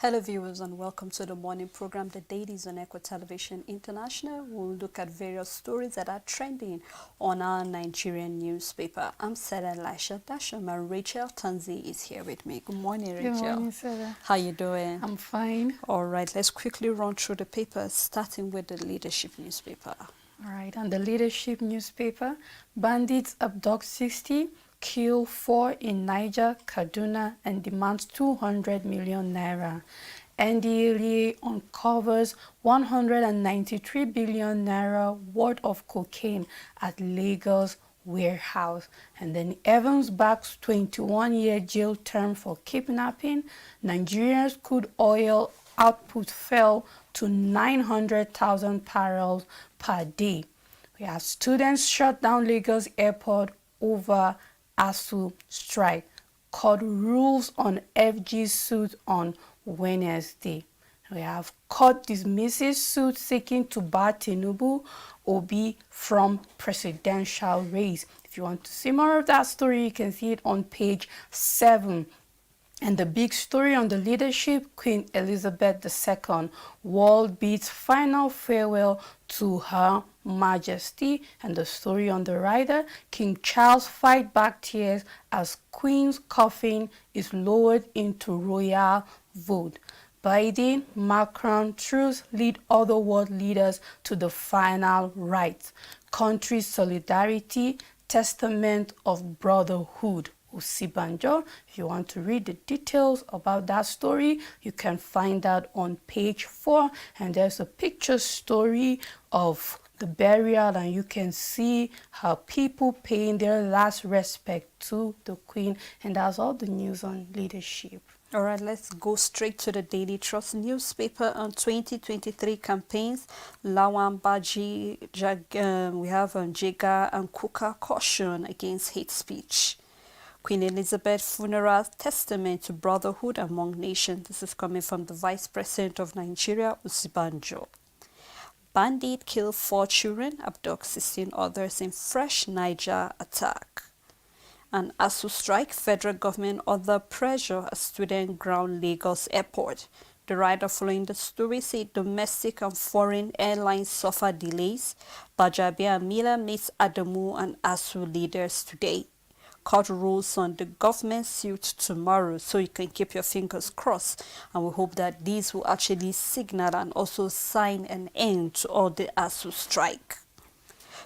Hello viewers and welcome to the morning program, The Dailies on Echo Television International. We'll look at various stories that are trending on our Nigerian newspaper. I'm Sarah Elisha Dasham and Rachel Tanzi is here with me. Good morning, Rachel. Good morning, Sarah. How you doing? I'm fine. All right, let's quickly run through the papers, starting with the Leadership newspaper. All right, and the Leadership newspaper, bandits abduct 60, kill 4 in Niger, Kaduna, and demands 200 million naira. NDLEA uncovers 193 billion naira worth of cocaine at Lagos warehouse. And then Evans backs 21-year jail term for kidnapping. Nigeria's crude oil output fell to 900,000 barrels per day. We have students shut down Lagos airport over ASU strike. Court rules on FG suit on Wednesday. We have court dismisses suit seeking to bar Tinubu Obi from presidential race. If you want to see more of that story, you can see it on page 7. And the big story on the Leadership, Queen Elizabeth II, world bids final farewell to Her Majesty. And the story on the rider, King Charles fight back tears as Queen's coffin is lowered into royal vote. Biden, Macron, Trudeau lead other world leaders to the final rites. Country solidarity, testament of brotherhood. Osibanjo. If you want to read the details about that story, you can find that on page 4. And there's a picture story of the burial, and you can see how people paying their last respect to the Queen. And that's all the news on Leadership. All right, let's go straight to the Daily Trust newspaper on 2023 campaigns. Lawan Baji, we have Jega and Kuka caution against hate speech. Queen Elizabeth funeral testament to brotherhood among nations. This is coming from the Vice President of Nigeria, Osibanjo. Bandit kill 4 children, abduct 16 others in fresh Niger attack. And ASU strike, federal government under pressure as student ground Lagos airport. The writer following the story said domestic and foreign airlines suffer delays. Bajabi and Mila meets Adamu and ASU leaders today. Court rules on the government suit tomorrow, so you can keep your fingers crossed, and we hope that these will actually signal and also sign an end to all the ASU strike.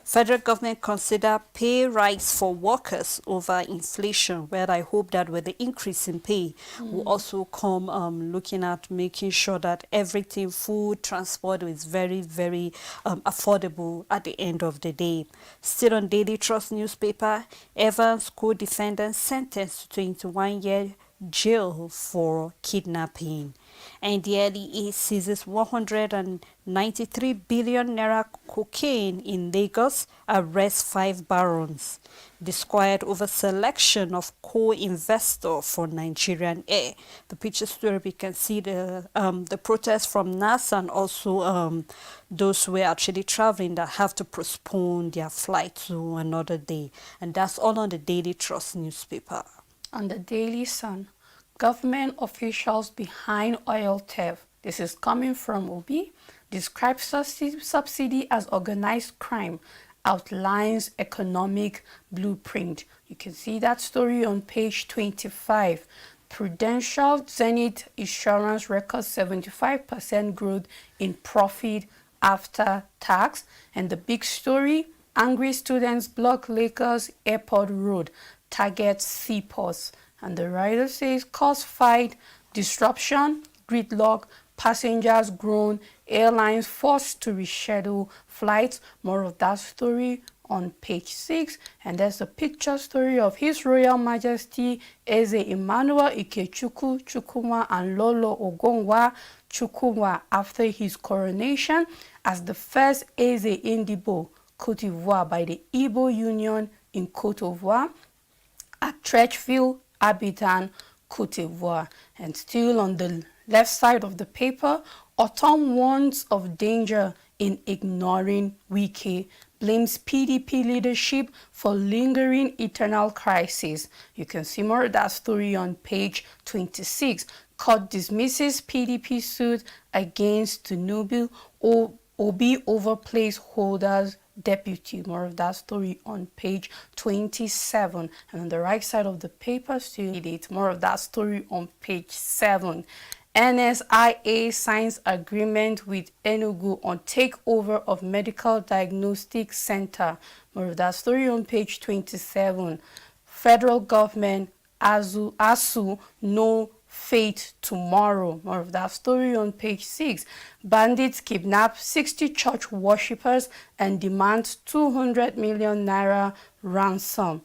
Federal government consider pay rise for workers over inflation, where I hope that with the increase in pay, will also come looking at making sure that everything, food, transport, is very, very affordable at the end of the day. Still on Daily Trust newspaper, Evans co-defendant sentenced to 21-year jail for kidnapping. And the NDLEA seizes 193 billion naira cocaine in Lagos, arrests 5 barons. Disquiet over selection of co-investor for Nigerian Air. The picture story, we can see the protest from NASA and also those who are actually traveling that have to postpone their flight to another day. And that's all on the Daily Trust newspaper. On the Daily Sun, government officials behind oil theft. This is coming from Obi. Describes subsidy as organized crime. Outlines economic blueprint. You can see that story on page 25. Prudential Zenith Insurance records 75% growth in profit after tax. And the big story, angry students block Lagos Airport Road, target seaports. And the writer says, cause fight, disruption, gridlock, passengers groan, airlines forced to reschedule flights. More of that story on page 6. And there's a picture story of His Royal Majesty Eze Emmanuel Ikechukwu Chukwuma and Lolo Ogonwa Chukwuma after his coronation as the first Eze Indibo, Cote d'Ivoire, by the Igbo Union in Cote d'Ivoire at Trechville, Abidjan, Cote d'Ivoire. And still on the left side of the paper, Autumn warns of danger in ignoring Wike, blames PDP leadership for lingering eternal crisis. You can see more of that story on page 26. Court dismisses PDP suit against Tinubu. Obi over placeholders deputy. More of that story on page 27. And on the right side of the paper, still it. More of that story on page 7. NSIA signs agreement with Enugu on takeover of Medical Diagnostic Center. More of that story on page 27. Federal government, ASU, no fate tomorrow. More of that story on page 6. Bandits kidnap 60 church worshippers and demand 200 million naira ransom.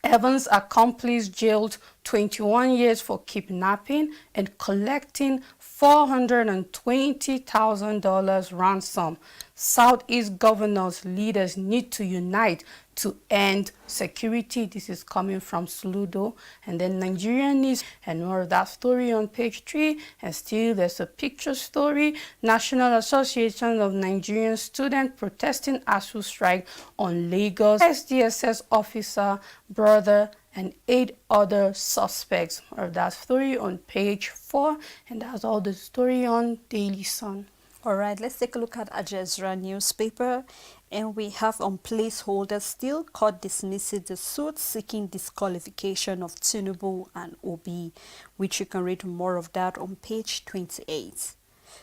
Evans' accomplice jailed 21 years for kidnapping and collecting $420,000 ransom. Southeast governors, leaders need to unite to end security. This is coming from Sludo. And then Nigerian news and more of that story on page 3. And still there's a picture story. National Association of Nigerian Students protesting ASU strike on Lagos. SDSS officer, brother, and 8 other suspects. More of that story on page 4. And that's all the story on Daily Sun. All right, let's take a look at Ajezra newspaper. And we have on placeholders still, court dismisses the suit seeking disqualification of Tinubu and Obi, which you can read more of that on page 28.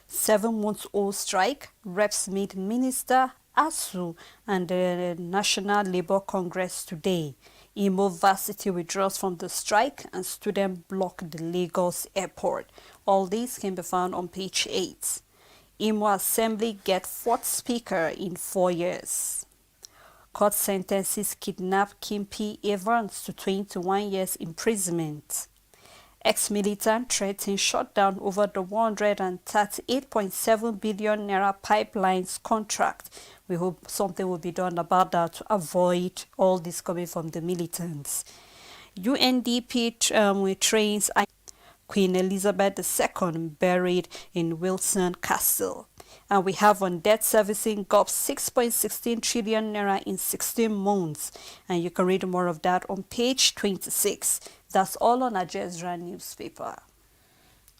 7-month-old strike, reps meet minister, ASU, and the National Labour Congress today. Imo Varsity withdraws from the strike and students block the Lagos airport. All these can be found on page 8. Imo Assembly get 4th speaker in 4 years. Court sentences kidnap Kimpi Evans to 21 years imprisonment. Ex-militant threatens shutdown over the 138.7 billion naira pipelines contract. We hope something will be done about that to avoid all this coming from the militants. UNDP trains Queen Elizabeth II buried in Wilson Castle. And we have on debt servicing GOP 6.16 trillion naira in 16 months. And you can read more of that on page 26. That's all on Ajezra newspaper.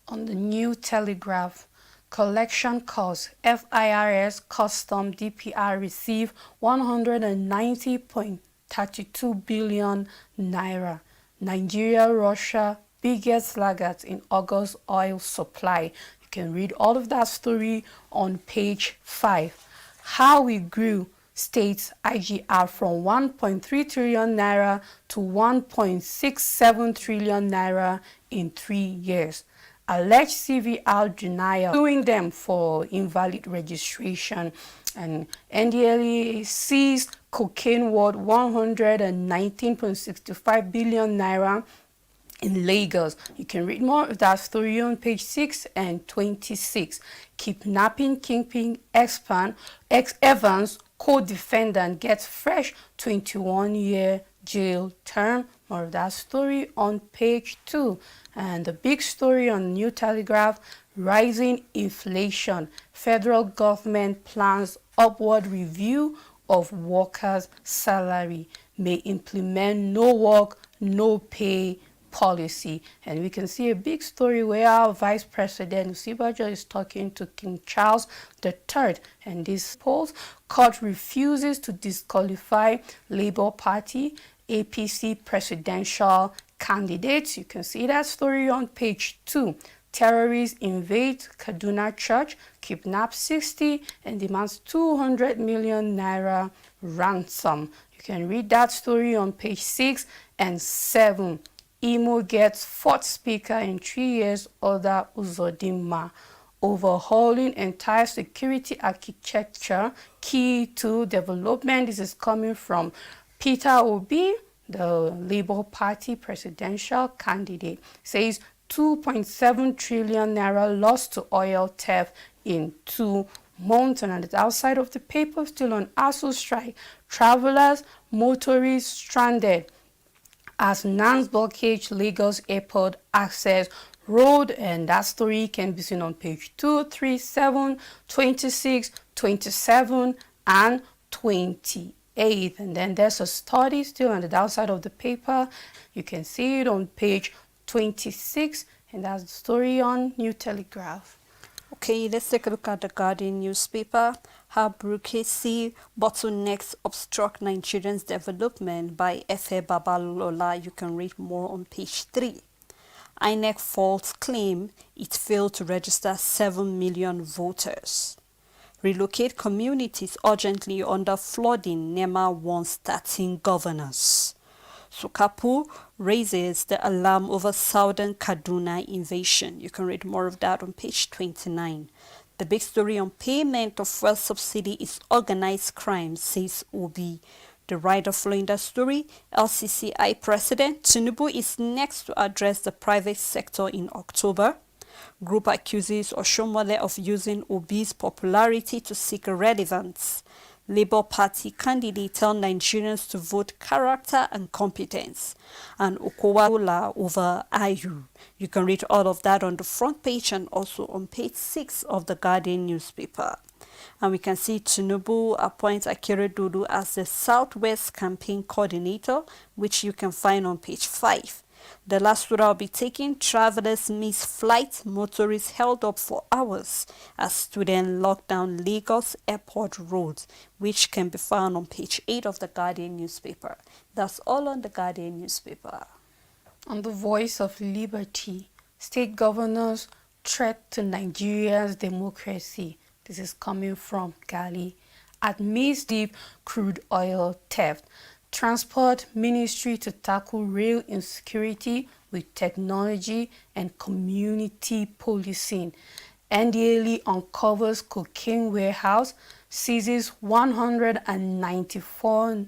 On the New Telegraph, collection costs, FIRS Custom DPR receive 190.32 billion naira. Nigeria, Russia, biggest laggards in August oil supply. You can read all of that story on page 5. How we grew states IGR from 1.3 trillion naira to 1.67 trillion naira in 3 years. Alleged CVR denial, suing them for invalid registration. And NDLEA seized cocaine worth 119.65 billion naira in Lagos. You can read more of that story on page 6 and 26. Kidnapping kingpin Evans co-defendant gets fresh 21-year jail term. More of that story on page 2. And the big story on New Telegraph, rising inflation. Federal government plans upward review of workers' salary. May implement no work, no pay policy. And we can see a big story where our Vice President Usibajo is talking to King Charles III, and this polls, court refuses to disqualify Labour Party APC presidential candidates. You can see that story on page 2. Terrorists invade Kaduna church, kidnap 60 and demands 200 million naira ransom. You can read that story on page 6 and 7. Imo gets 4th speaker in 3 years, Oda Uzodinma. Overhauling entire security architecture, key to development. This is coming from Peter Obi, the Labour Party presidential candidate. Says 2.7 trillion naira lost to oil theft in 2 months. And outside of the paper, still on ASU strike, travelers, motorists stranded as NANS blockage Lagos airport access road. And that story can be seen on page 2, 3, 7, 26, 27, and 28. And then there's a study still on the outside of the paper. You can see it on page 26, and that's the story on New Telegraph. Okay, let's take a look at the Guardian newspaper. How bureaucracy bottlenecks obstruct Nigerians' development by Efe Babalola. You can read more on page 3. INEC false claim it failed to register 7 million voters. Relocate communities urgently under flooding. NEMA wants 13 governors. Sukapu raises the alarm over southern Kaduna invasion. You can read more of that on page 29. The big story on payment of fuel subsidy is organized crime, says Obi. The writer following that story, LCCI President Tinubu is next to address the private sector in October. Group accuses Oshomole of using Obi's popularity to seek relevance. Labour Party candidate tell Nigerians to vote character and competence. And Okowaola over Ayu. You can read all of that on the front page and also on page 6 of the Guardian newspaper. And we can see Tinubu appoints Akere Dodo as the Southwest Campaign Coordinator, which you can find on page 5. The last story I'll be taking, travelers miss flight, motorists held up for hours as students locked down Lagos airport roads, which can be found on page 8 of the Guardian newspaper. That's all on the Guardian newspaper. On the Voice of Liberty, state governors threat to Nigeria's democracy. This is coming from Gali. Admits deep crude oil theft. Transport Ministry to tackle rail insecurity with technology and community policing. NDLE uncovers cocaine warehouse, seizes 194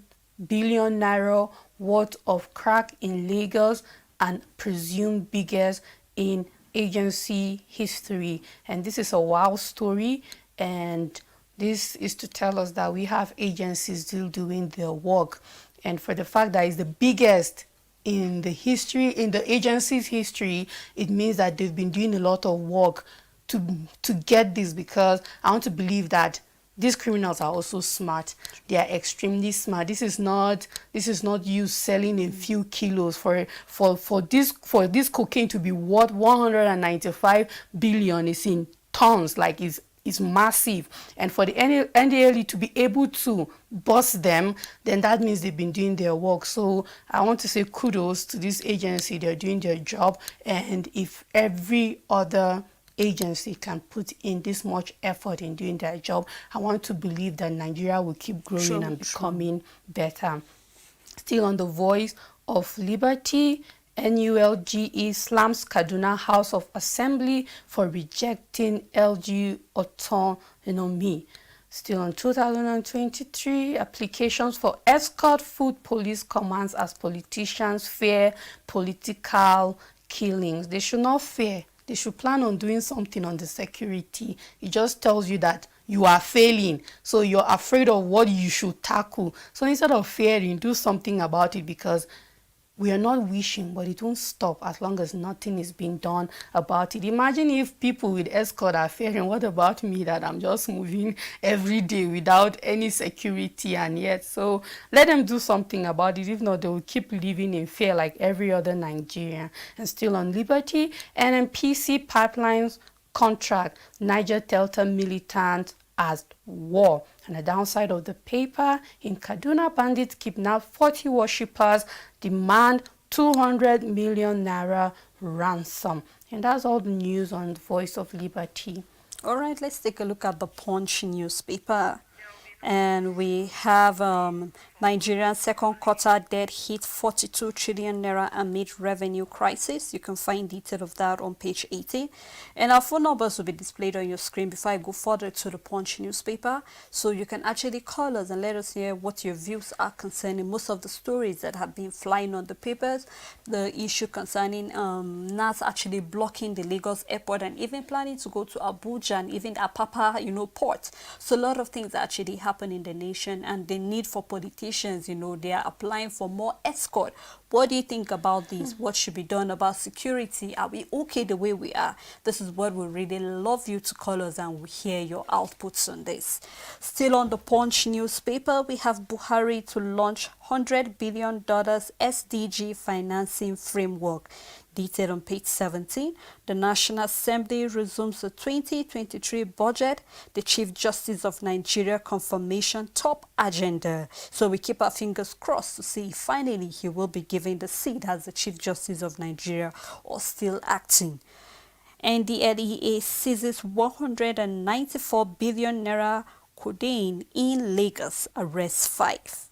billion naira worth of crack in Lagos and presumed biggest in agency history. And this is a wild story, and this is to tell us that we have agencies still doing their work. And for the fact that it's the biggest in the history, in the agency's history, it means that they've been doing a lot of work to get this, because I want to believe that these criminals are also smart. They are extremely smart. This is not you selling a few kilos for this cocaine to be worth 195 billion. Is in tons, like is massive. And for the NDLE to be able to bust them, then that means they've been doing their work. So I want to say kudos to this agency. They're doing their job. And if every other agency can put in this much effort in doing their job, I want to believe that Nigeria will keep growing and becoming better. Still on the Voice of Liberty, NULGE slams Kaduna House of Assembly for rejecting LG autonomy. Still on 2023, applications for escort food police commands as politicians fear political killings. They should not fear. They should plan on doing something on the security. It just tells you that you are failing, so you're afraid of what you should tackle. So instead of fearing, do something about it, because we are not wishing, but it won't stop as long as nothing is being done about it. Imagine if people with escort are fearing. What about me, that I'm just moving every day without any security? And yet, so let them do something about it. If not, they will keep living in fear like every other Nigerian. And still on Liberty, NNPC pipelines contract, Niger Delta militant as war. And the downside of the paper, in Kaduna, bandits kidnap 40 worshippers, demand 200 million naira ransom. And that's all the news on the Voice of Liberty. All right, let's take a look at the Punch newspaper. And we have Nigeria's second quarter debt hit 42 trillion naira amid revenue crisis. You can find detail of that on page 18. And our phone numbers will be displayed on your screen before I go further to the Punch newspaper. So you can actually call us and let us hear what your views are concerning most of the stories that have been flying on the papers. The issue concerning NAS actually blocking the Lagos airport and even planning to go to Abuja and even Apapa, port. So a lot of things actually happen in the nation, and the need for politicians, they are applying for more escort. What do you think about this? What should be done about security? Are we okay the way we are? This is what we really love you to call us and we hear your outputs on this. Still on the Punch newspaper, we have Buhari to launch $100 billion SDG financing framework. Detailed on page 17, the National Assembly resumes the 2023 budget, the Chief Justice of Nigeria confirmation top agenda. So we keep our fingers crossed to see if finally he will be given the seat as the Chief Justice of Nigeria or still acting. NDLEA seizes 194 billion naira codeine in Lagos, arrests 5.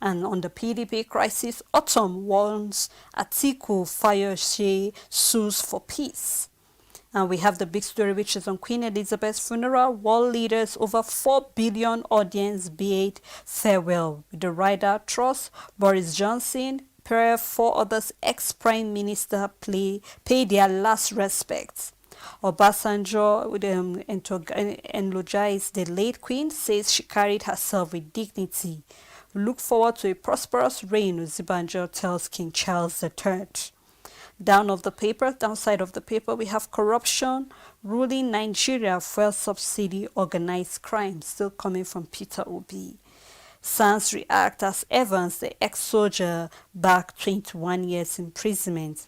And on the PDP crisis, Autumn warns Atiku Fayose sues for peace. And we have the big story which is on Queen Elizabeth's funeral. World leaders over 4 billion audience bid farewell. With the Rider Trust, Boris Johnson, Pierre, 4 others ex-prime minister pay their last respects. Obasanjo eulogized the late queen, says she carried herself with dignity. Look forward to a prosperous reign, Osinbajo tells King Charles III. Downside of the paper, we have corruption, ruling Nigeria, fuel subsidy, organized crime, still coming from Peter Obi. SANS react as Evans, the ex-soldier, back 21 years imprisonment.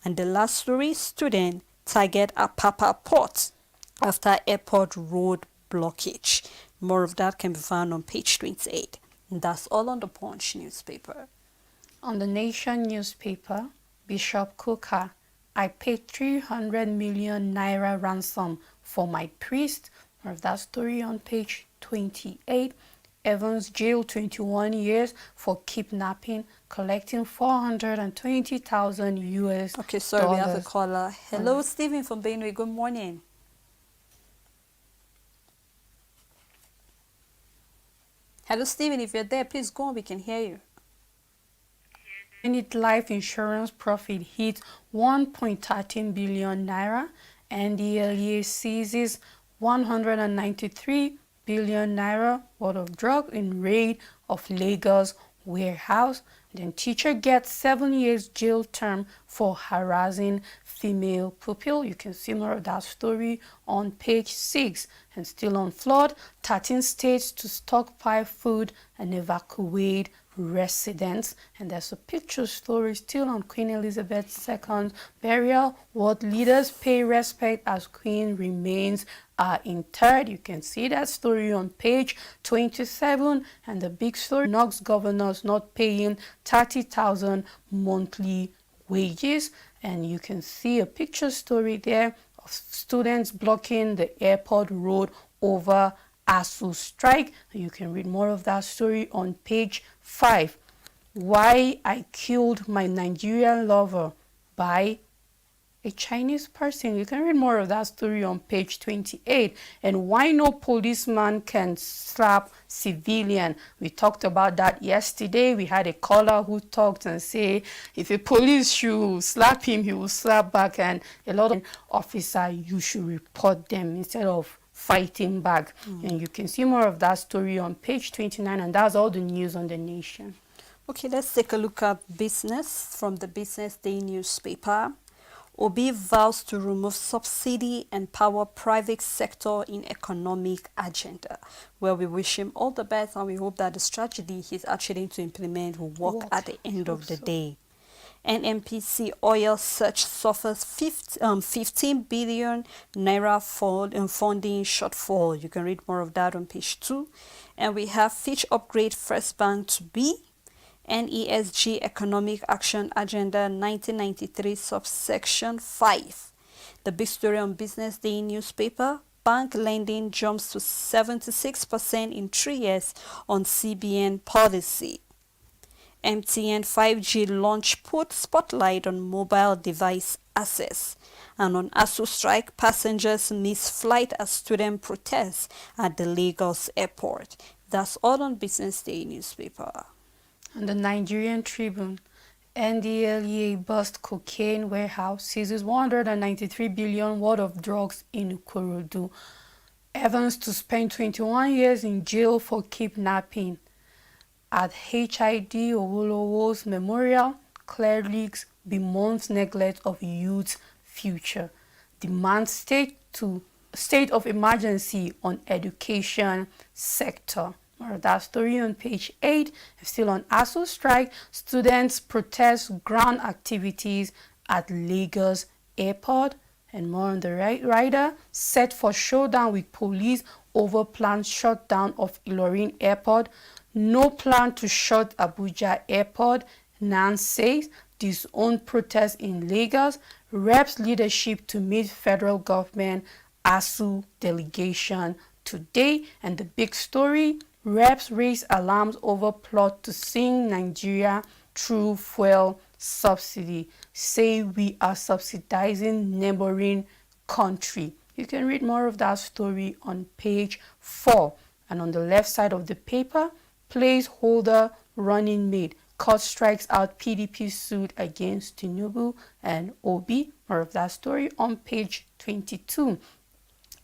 And the last story, student target Apapa port after airport road blockage. More of that can be found on page 28. And that's all on the Punch newspaper. On the Nation newspaper, Bishop Kuka, I paid 300 million naira ransom for my priest. More of that story on page 28. Evans jailed 21 years for kidnapping, collecting 420,000 US. Okay, sorry, we have a caller. Hello, Stephen from Benue. Good morning. Hello, Stephen. If you're there, please go on. We can hear you. Unit life insurance profit hit 1.13 billion naira, and the LEA seizes 193 billion naira worth of drug in raid of Lagos warehouse. Then teacher gets 7 years jail term for harassing female pupil. You can see more of that story on page 6. And still on flood, 13 states to stockpile food and evacuate residents. And there's a picture story still on Queen Elizabeth II's burial. World leaders pay respect as Queen remains interred. You can see that story on page 27. And the big story, knocks governors not paying 30,000 monthly wages. And you can see a picture story there of students blocking the airport road over ASU strike. You can read more of that story on page 5. Why I Killed My Nigerian Lover by a Chinese person. You can read more of that story on page 28. And why no policeman can slap civilian. We talked about that yesterday. We had a caller who talked and say if a police should slap him, he will slap back, and a lot of officer, you should report them instead of fighting back. And you can see more of that story on page 29, and that's all the news on the Nation. Okay, let's take a look at business from the Business Day newspaper. Obi vows to remove subsidy and power private sector in economic agenda. Well, we wish him all the best, and we hope that the strategy he's actually to implement will work at the end of the day. NNPC oil search suffers 15 billion naira funding shortfall. You can read more of that on page 2. And we have Fitch upgrade First Bank to B. NESG Economic Action Agenda 1993 subsection 5. The big story on Business Day newspaper, bank lending jumps to 76% in 3 years on CBN policy. MTN 5G launch put spotlight on mobile device access. And on ASU strike, passengers miss flight as student protests at the Lagos airport. That's all on Business Day newspaper. And the Nigerian Tribune, NDLEA bust cocaine warehouse, seizes 193 billion worth of drugs in Ikorodu. Evans to spend 21 years in jail for kidnapping. At HID Owolowo's memorial, clerics bemoans neglect of youth's future. Demands state of emergency on education sector. Or that story on page 8. Still on ASU strike, students protest ground activities at Lagos Airport. And more on the rider, set for showdown with police over planned shutdown of Ilorin Airport. No plan to shut Abuja Airport. Nan says disown protest in Lagos. Reps leadership to meet federal government ASU delegation today. And the big story, reps raise alarms over plot to sink Nigeria through fuel subsidy. Say we are subsidizing neighboring country. You can read more of that story on page 4. And on the left side of the paper, placeholder running mate. Court strikes out PDP suit against Tinubu and Obi. More of that story on page 22.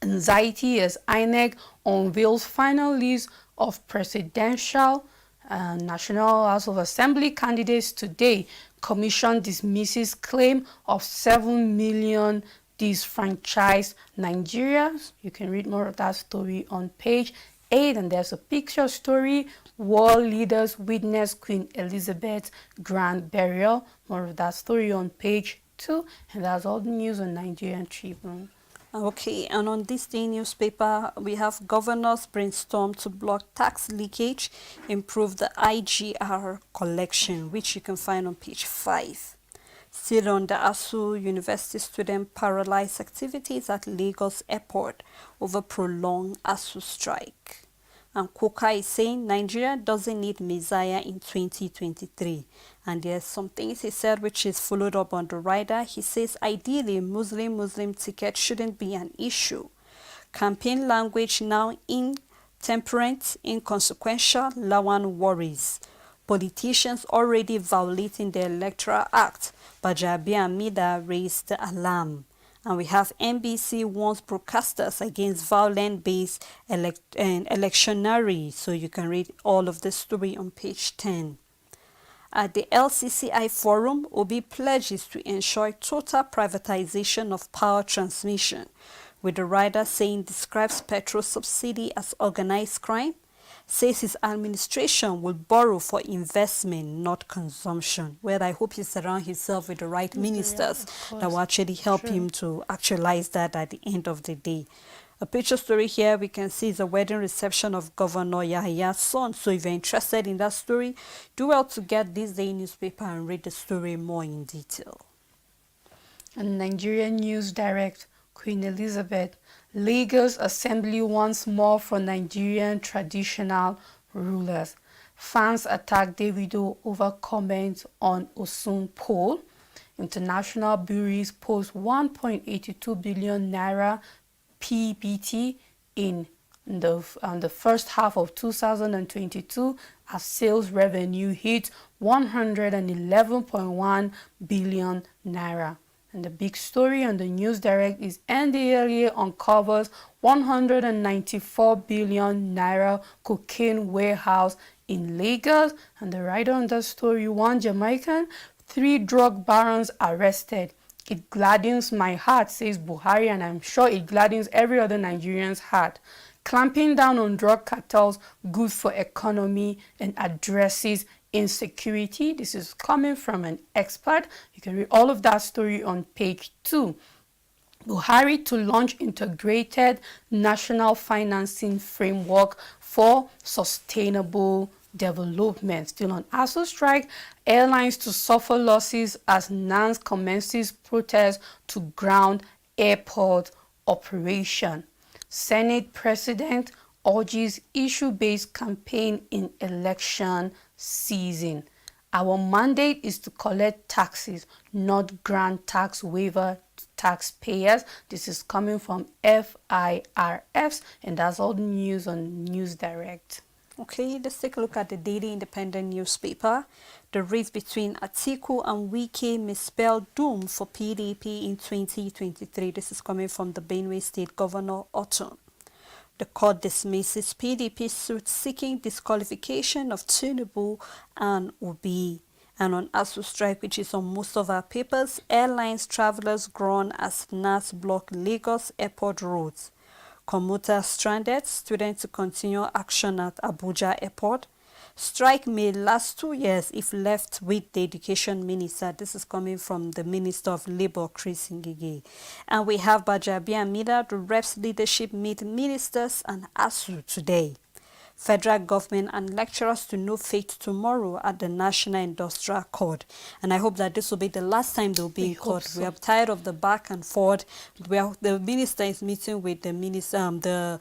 Anxiety as INEC unveils final list of presidential National House of Assembly candidates today. Commission dismisses claim of 7 million disfranchised Nigerians. You can read more of that story on page 8. And there's a picture story. World leaders witness Queen Elizabeth's grand burial. More of that story on page 2. And that's all the news on Nigerian Tribune. Okay, and on this day newspaper, we have governors brainstorm to block tax leakage, improve the IGR collection, which you can find on page 5. Still on the ASU, university student paralyzed activities at Lagos Airport over prolonged ASU strike. And Kuka is saying Nigeria doesn't need Messiah in 2023. And there's some things he said which is followed up on the rider. He says ideally Muslim ticket shouldn't be an issue. Campaign language now intemperate, inconsequential, Lawan worries. Politicians already violating the Electoral Act. Bajabi and Mida raised the alarm. And we have NBC warns broadcasters against violent-based electioneering. So you can read all of the story on page 10. At the LCCI forum, Obi pledges to ensure total privatization of power transmission, with the rider saying describes petrol subsidy as organized crime, says his administration will borrow for investment, not consumption. Well, I hope he surrounds himself with the right ministers that will actually help him to actualize that at the end of the day. A picture story here we can see is a wedding reception of Governor Yahaya's son. So if you're interested in that story, do well to get this day newspaper and read the story more in detail. And Nigerian News Direct, Queen Elizabeth, Lagos Assembly wants more for Nigerian traditional rulers. Fans attack Davido over comments on Osun poll. International breweries post 1.82 billion naira PBT in the first half of 2022 as sales revenue hit 111.1 billion naira. And the big story on the News Direct is NDLEA uncovers 194 billion naira cocaine warehouse in Lagos. And the writer on that story, one Jamaican, 3 drug barons arrested. It gladdens my heart, says Buhari, and I'm sure it gladdens every other Nigerian's heart. Clamping down on drug cartels, good for economy and addresses insecurity. This is coming from an expert. You can read all of that story on page 2. Buhari to launch integrated national financing framework for sustainable development. Still on ASU strike, airlines to suffer losses as NANS commences protest to ground airport operation. Senate President urges issue-based campaign in election season. Our mandate is to collect taxes, not grant tax waiver to taxpayers. This is coming from FIRFs, and that's all the news on News Direct. Okay, let's take a look at the Daily Independent newspaper. The rift between Atiku and Wike may spell doom for PDP in 2023. This is coming from the Benue State Governor Otton. The court dismisses PDP suit seeking disqualification of Tinubu and Obi. And on ASU strike, which is on most of our papers, airlines travelers groan as NAS block Lagos airport roads. Commuters stranded, students to continue action at Abuja airport. Strike may last 2 years if left with the education minister. This is coming from the Minister of Labour, Chris Ngige. And we have Bajabi Amida, the reps leadership meet ministers and ASU today. Federal government and lecturers to know fate tomorrow at the National Industrial Court. And I hope that this will be the last time they'll be in court. So. We are tired of the back and forth. The minister is meeting with the minister, the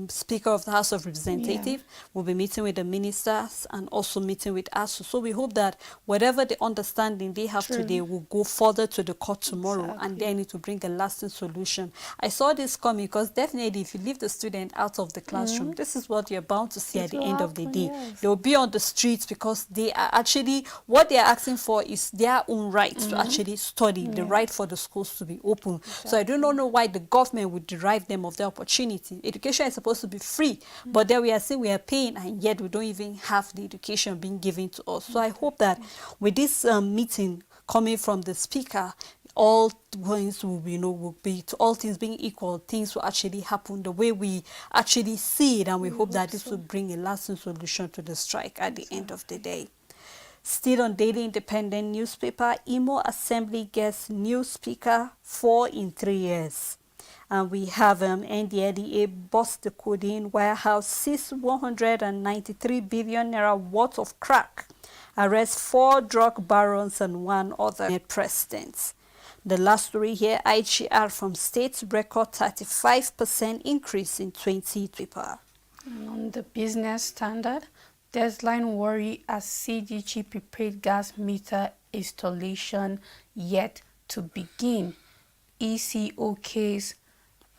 Speaker of the House of Representatives will be meeting with the ministers and also meeting with us. So we hope that whatever the understanding they have today will go further to the court tomorrow, and they need to bring a lasting solution. I saw this coming because definitely if you leave the student out of the classroom, this is what you're bound to see at the end of the day. They will be on the streets because they are actually, what they are asking for is their own right to actually study, the right for the schools to be open. So I do not know why the government would deprive them of the opportunity. Education is supposed to be free, but then we are saying we are paying, and yet we don't even have the education being given to us. So I hope that with this meeting coming from the speaker, all things will be to all things being equal, things will actually happen the way we actually see it, and we hope that this will bring a lasting solution to the strike at the end of the day. Still on Daily Independent newspaper, Imo Assembly gets new speaker 4 in 3 years. And we have NDLEA bust the codeine warehouse, seized 193 billion naira worth of crack, arrest 4 drug barons and 1 other presidents. The last story here, IGR from states record 35% increase in 2020. And on the business standard, deadline worry as CGG prepaid gas meter installation yet to begin. ECO case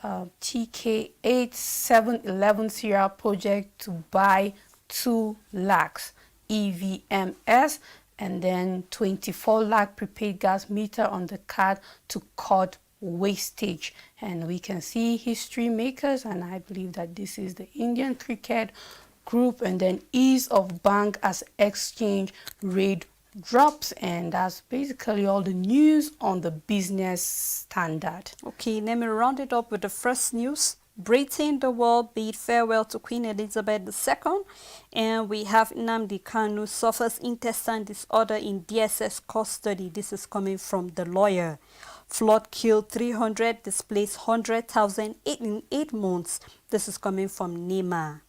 TK 8711 Sierra project to buy 2 lakhs EVMS, and then 24 lakh prepaid gas meter on the card to cut wastage. And we can see history makers, and I believe that this is the Indian Cricket Group, and then ease of bank as exchange rate drops. And that's basically all the news on the business standard. Okay, let me round it up with the first news. Britain, the world bid farewell to Queen Elizabeth II, and we have Nnamdi Kanu suffers intestine disorder in DSS custody. This is coming from the lawyer. Flood killed 300, displaced 100,000 in 8 months. This is coming from NEMA.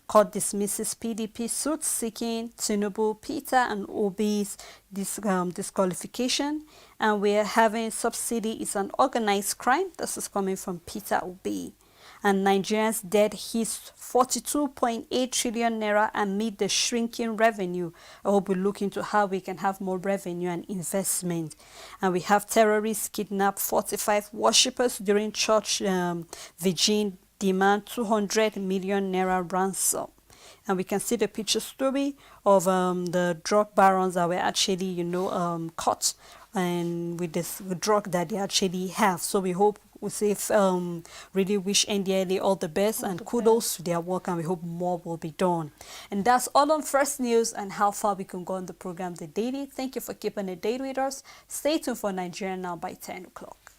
Court dismisses PDP suit seeking Tinubu, Peter and Obi's disqualification. And we're having subsidy is an organized crime. This is coming from Peter Obi. And Nigerians' debt hits 42.8 trillion naira amid the shrinking revenue. I hope we look into how we can have more revenue and investment. And we have terrorists kidnap 45 worshippers during church vigil, demand 200 million naira ransom. And we can see the picture story of the drug barons that were actually, caught and with this drug that they actually have. So we hope, we say, really wish NDLA all the best and kudos to their work, and we hope more will be done. And that's all on First News and how far we can go on the program The Daily. Thank you for keeping the date with us. Stay tuned for Nigeria Now by 10 o'clock.